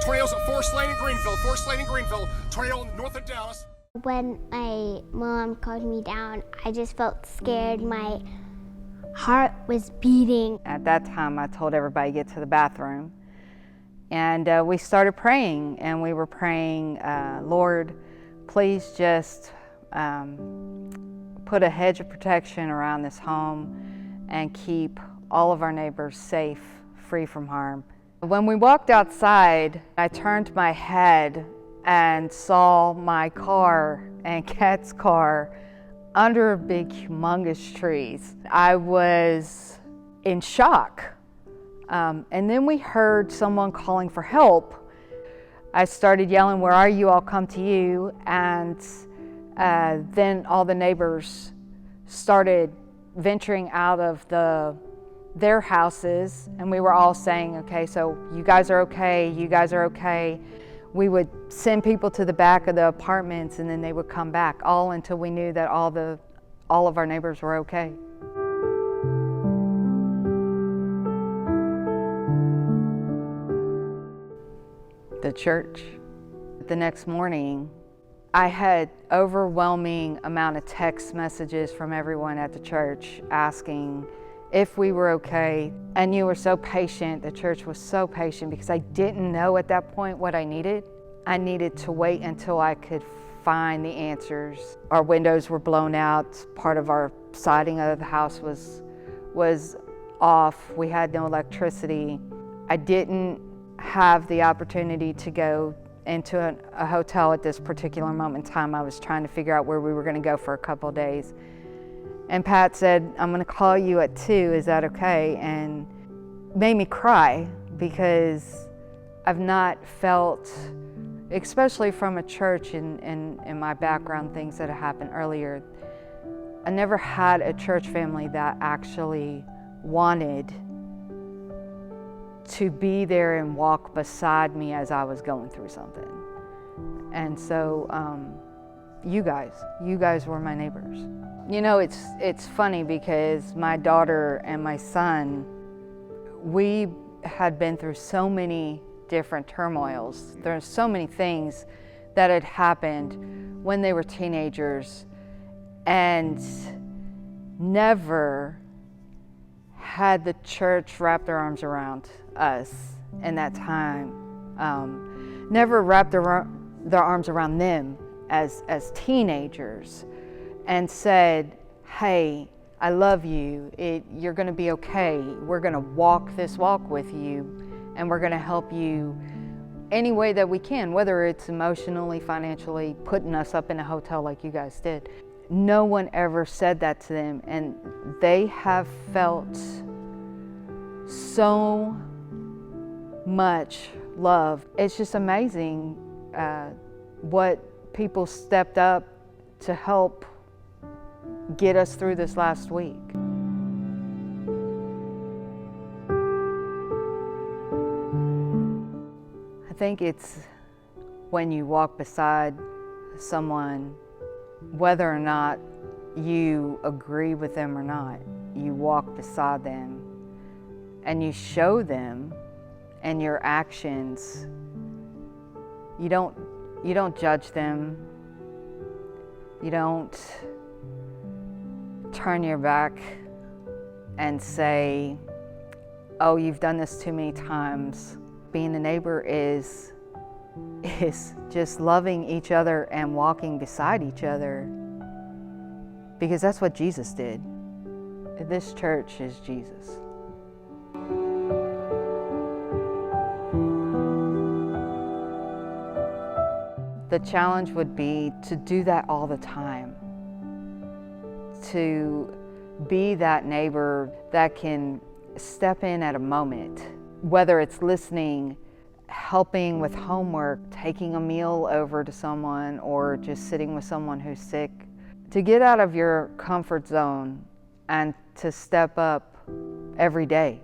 tornadoes at Forest Lane and Greenville, tornado north of Dallas. When my mom called me down, I just felt scared. My heart was beating. At that time, I told everybody to get to the bathroom. And we started praying, and we were praying, Lord, please just put a hedge of protection around this home and keep all of our neighbors safe, free from harm. When we walked outside, I turned my head and saw my car and Kat's car under big, humongous trees. I was in shock. And then we heard someone calling for help. I started yelling, "Where are you? I'll come to you." And then all the neighbors started venturing out of their houses, and we were all saying, "Okay, so you guys are okay, you guys are okay." We would send people to the back of the apartments, and then they would come back, all until we knew that all of our neighbors were okay. The church. The next morning, I had overwhelming amount of text messages from everyone at the church asking if we were okay. And you were so patient, the church was so patient, because I didn't know at that point what I needed. I needed to wait until I could find the answers. Our windows were blown out. Part of our siding of the house was off. We had no electricity. I didn't have the opportunity to go into a hotel at this particular moment in time. I was trying to figure out where we were going to go for a couple of days. And Pat said, "I'm going to call you at 2, is that okay?" And made me cry, because I've not felt, especially from a church in my background, things that have happened earlier, I never had a church family that actually wanted to be there and walk beside me as I was going through something. And so you guys were my neighbors. You know, it's funny, because my daughter and my son, we had been through so many different turmoils. There's so many things that had happened when they were teenagers, and never had the church wrap their arms around us in that time. Never wrapped their arms around them as teenagers and said, "Hey, I love you. You're going to be okay. We're going to walk this walk with you, and we're going to help you any way that we can," whether it's emotionally, financially, putting us up in a hotel like you guys did. No one ever said that to them, and they have felt so much love. It's just amazing what people stepped up to help get us through this last week. I think it's when you walk beside someone, whether or not you agree with them or not, you walk beside them and you show them in your actions. You don't judge them. You don't turn your back and say, "Oh, you've done this too many times." Being a neighbor is just loving each other and walking beside each other, because that's what Jesus did. This church is Jesus. The challenge would be to do that all the time, to be that neighbor that can step in at a moment, whether it's listening, helping with homework, taking a meal over to someone, or just sitting with someone who's sick. To get out of your comfort zone and to step up every day.